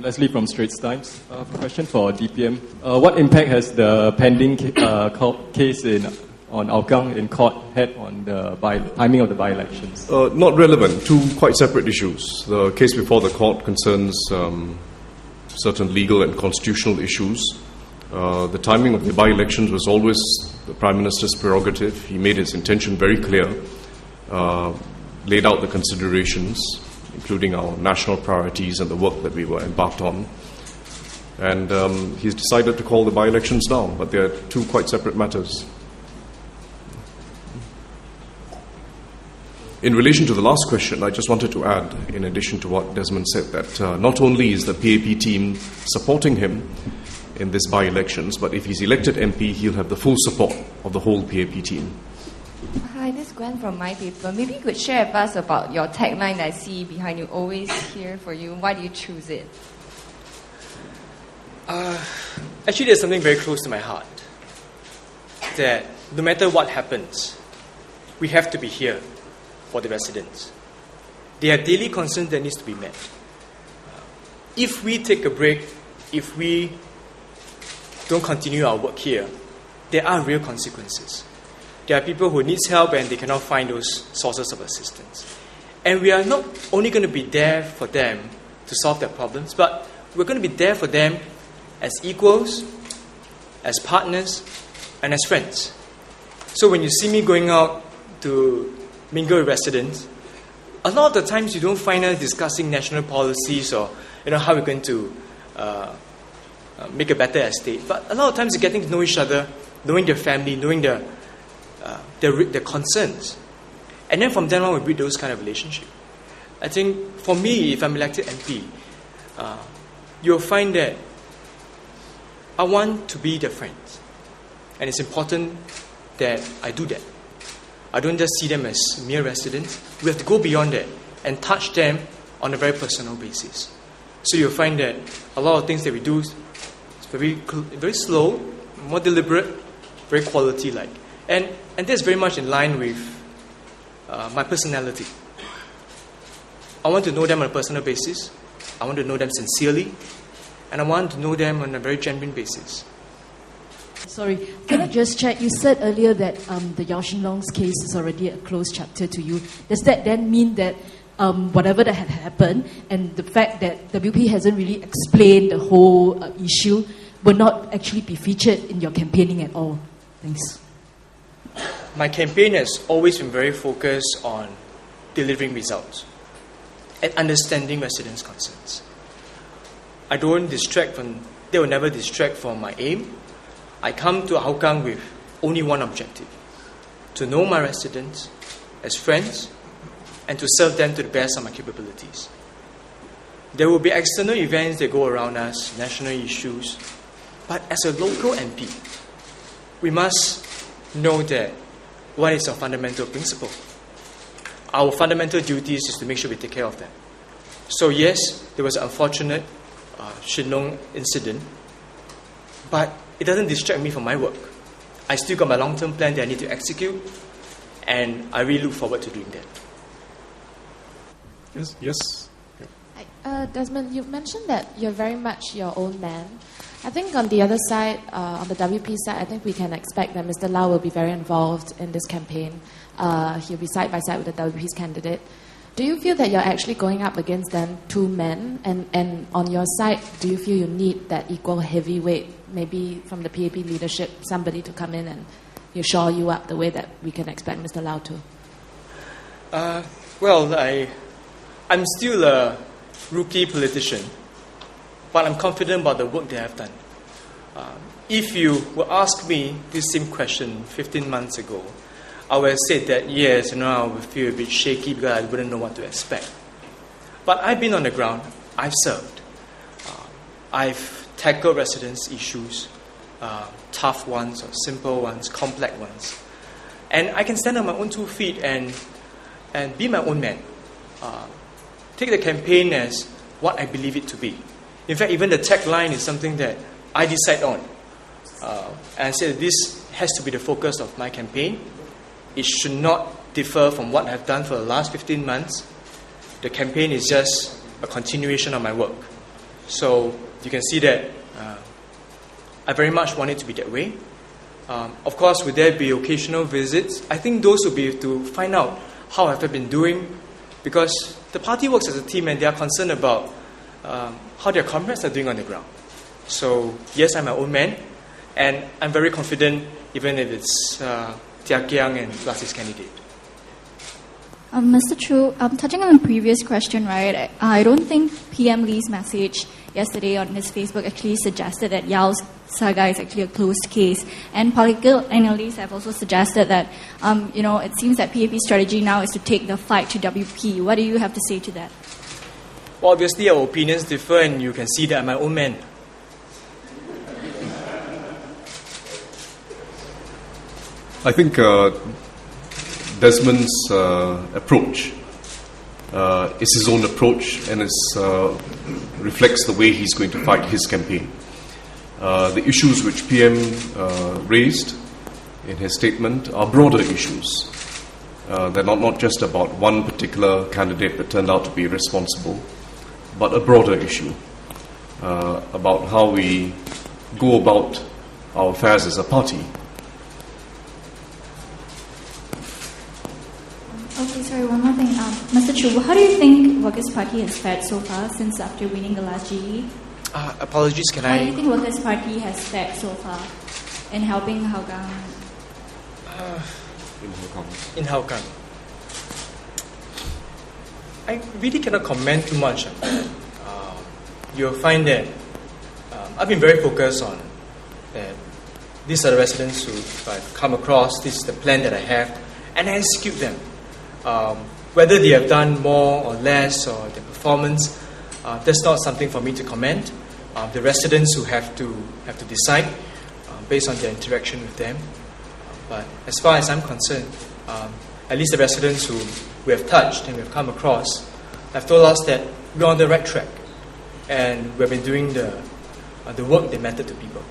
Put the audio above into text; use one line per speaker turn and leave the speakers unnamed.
Leslie from Straits Times. Question for DPM. What impact has the pending case on Hougang in court had on the timing of the by-elections?
Not relevant. Two quite separate issues. The case before the court concerns certain legal and constitutional issues. The timing of the by-elections was always the Prime Minister's prerogative. He made his intention very clear, laid out the considerations, including our national priorities and the work that we were embarked on. And he's decided to call the by-elections now, but they are two quite separate matters. In relation to the last question, I just wanted to add, in addition to what Desmond said, that not only is the PAP team supporting him in this by-elections, but if he's elected MP, he'll have the full support of the whole PAP team.
Hi, this is Gwen from My Paper. Maybe you could share with us about your tagline that I see behind you, always here for you. Why do you choose it?
Actually, there's something very close to my heart. That no matter what happens, we have to be here for the residents. There are daily concerns that needs to be met. If we take a break, if we don't continue our work here, there are real consequences. There are people who need help and they cannot find those sources of assistance. And we are not only going to be there for them to solve their problems, but we're going to be there for them as equals, as partners, and as friends. So when you see me going out to mingle with residents, a lot of the times you don't find us discussing national policies or how we're going to make a better estate. But a lot of times you're getting to know each other, knowing their family, knowing their concerns. And then from then on, we build those kind of relationship. I think for me, if I'm elected MP, you'll find that I want to be their friend. And it's important that I do that. I don't just see them as mere residents. We have to go beyond that and touch them on a very personal basis. So you'll find that a lot of things that we do is very slow, more deliberate, very quality-like. And that's very much in line with my personality. I want to know them on a personal basis. I want to know them sincerely. And I want to know them on a very genuine basis.
Sorry, can I just check? You said earlier that the Yaw Shin Long's case is already a closed chapter to you. Does that then mean that whatever that had happened and the fact that WP hasn't really explained the whole issue will not actually be featured in your campaigning at all? Thanks.
My campaign has always been very focused on delivering results and understanding residents' concerns. I don't distract from, they will never distract from my aim. I come to Hougang with only one objective: to know my residents as friends and to serve them to the best of my capabilities. There will be external events that go around us, national issues, but as a local MP, we must know that what is our fundamental principle. Our fundamental duty is to make sure we take care of them. So yes, there was an unfortunate Shin Long incident, but it doesn't distract me from my work. I still got my long-term plan that I need to execute, and I really look forward to doing that.
Yes.
Desmond, you mentioned that you're very much your own man. I think on the other side, on the WP side, I think we can expect that Mr. Lau will be very involved in this campaign. He'll be side by side with the WP's candidate. Do you feel that you're actually going up against them two men? And on your side, do you feel you need that equal heavyweight, maybe from the PAP leadership, somebody to come in and shore you up the way that we can expect Mr. Lau to?
Well, I'm still a rookie politician, but I'm confident about the work that I've done. If you were ask me this same question 15 months ago, I would have said that yes, I would feel a bit shaky because I wouldn't know what to expect. But I've been on the ground, I've served. I've tackled residents' issues, tough ones or simple ones, complex ones. And I can stand on my own 2 feet and be my own man. Take the campaign as what I believe it to be. In fact, even the tagline is something that I decide on. And I said this has to be the focus of my campaign. It should not differ from what I've done for the last 15 months. The campaign is just a continuation of my work. So you can see that I very much want it to be that way. Of course, would there be occasional visits? I think those would be to find out how have I been doing, because the party works as a team and they are concerned about how their comrades are doing on the ground. So yes, I'm my own man, and I'm very confident even if it's Tia Kiang and plus his candidate.
Mr. Choo, touching on the previous question, right, I don't think PM Lee's message yesterday on his Facebook actually suggested that Yao's saga is actually a closed case. And political analysts have also suggested that, it seems that PAP's strategy now is to take the fight to WP. What do you have to say to that?
Well, obviously our opinions differ, and you can see that I'm my own man.
I think Desmond's approach is his own approach and reflects the way he's going to fight his campaign. The issues which PM raised in his statement are broader issues. They're not just about one particular candidate that turned out to be responsible, but a broader issue about how we go about our affairs as a party.
Okay, sorry, one more thing. Mr. Choo, how do you think Workers' Party has fared so far since after winning the last GE?
Apologies, can
How do you think Workers' Party has fared so far in helping Hougang?
In Hougang. I really cannot comment too much on that. You'll find that I've been very focused on that. These are the residents who I've come across, this is the plan that I have, and I execute them. Whether they have done more or less or their performance, that's not something for me to comment. The residents who have to decide based on their interaction with them. But as far as I'm concerned, at least the residents who we have touched and we have come across have told us that we're on the right track and we've been doing the work that mattered to people.